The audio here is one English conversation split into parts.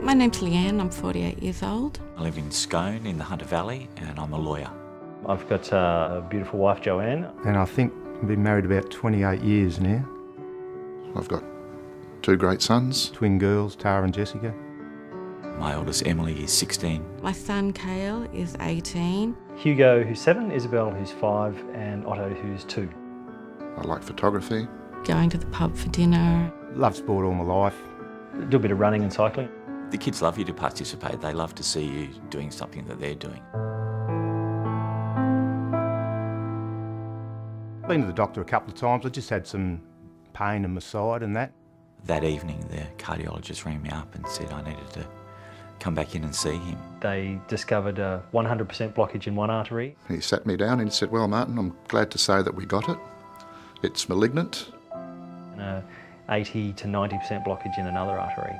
My name's Leanne, I'm 48 years old. I live in Scone in the Hunter Valley and I'm a lawyer. I've got a beautiful wife, Joanne. And I think I've been married about 28 years now. I've got two great sons. Twin girls, Tara and Jessica. My eldest Emily is 16. My son Kale is 18. Hugo, who's 7, Isabel, who's 5, and Otto, who's 2. I like photography. Going to the pub for dinner. Loved sport all my life. Do a bit of running and cycling. The kids love you to participate. They love to see you doing something that they're doing. Been to the doctor a couple of times. I just had some pain in my side and that. That evening, the cardiologist rang me up and said I needed to come back in and see him. They discovered a 100% blockage in one artery. He sat me down and he said, "Well, Martin, I'm glad to say that we got it. It's malignant." And a 80 to 90% blockage in another artery.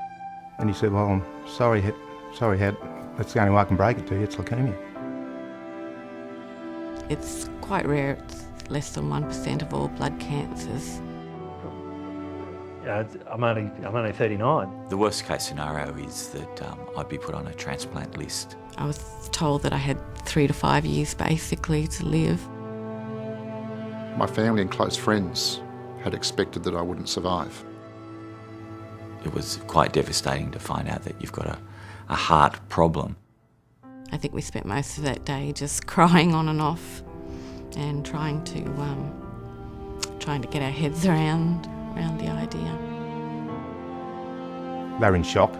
And he said, "Well, I'm sorry, Hat, that's the only way I can break it to you, it's leukemia." It's quite rare, it's less than 1% of all blood cancers. I'm only 39. The worst case scenario is that I'd be put on a transplant list. I was told that I had 3 to 5 years basically to live. My family and close friends had expected that I wouldn't survive. It was quite devastating to find out that you've got a heart problem. I think we spent most of that day just crying on and off and trying to get our heads around the idea. They were in shock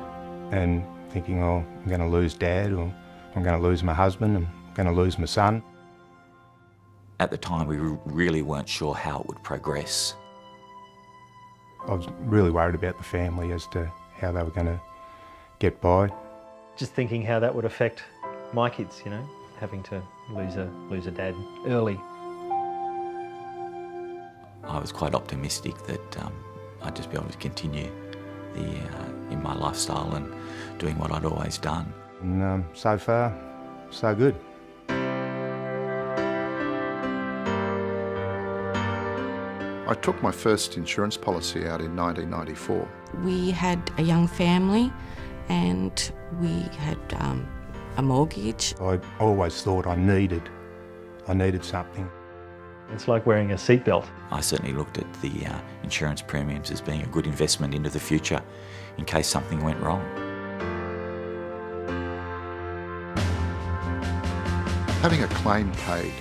and thinking, "Oh, I'm going to lose Dad, or I'm going to lose my husband, and I'm going to lose my son." At the time, we really weren't sure how it would progress. I was really worried about the family as to how they were going to get by. Just thinking how that would affect my kids, you know, having to lose a dad early. I was quite optimistic that I'd just be able to continue in my lifestyle and doing what I'd always done. And so far, so good. I took my first insurance policy out in 1994. We had a young family and we had a mortgage. I always thought I needed something. It's like wearing a seatbelt. I certainly looked at the insurance premiums as being a good investment into the future in case something went wrong. Having a claim paid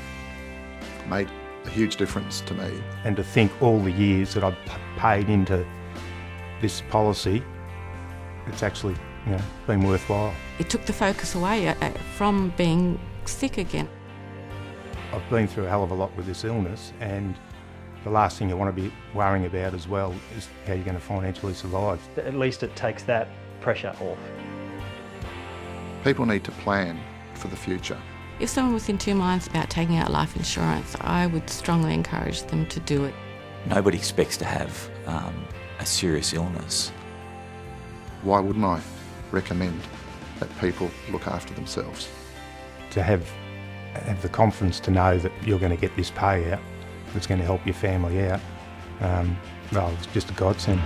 made a huge difference to me. And to think all the years that I've paid into this policy, it's actually, been worthwhile. It took the focus away from being sick again. I've been through a hell of a lot with this illness, and the last thing you want to be worrying about as well is how you're going to financially survive. At least it takes that pressure off. People need to plan for the future. If someone was in two minds about taking out life insurance, I would strongly encourage them to do it. Nobody expects to have a serious illness. Why wouldn't I recommend that people look after themselves? To have the confidence to know that you're going to get this payout that's going to help your family out, well, it's just a godsend.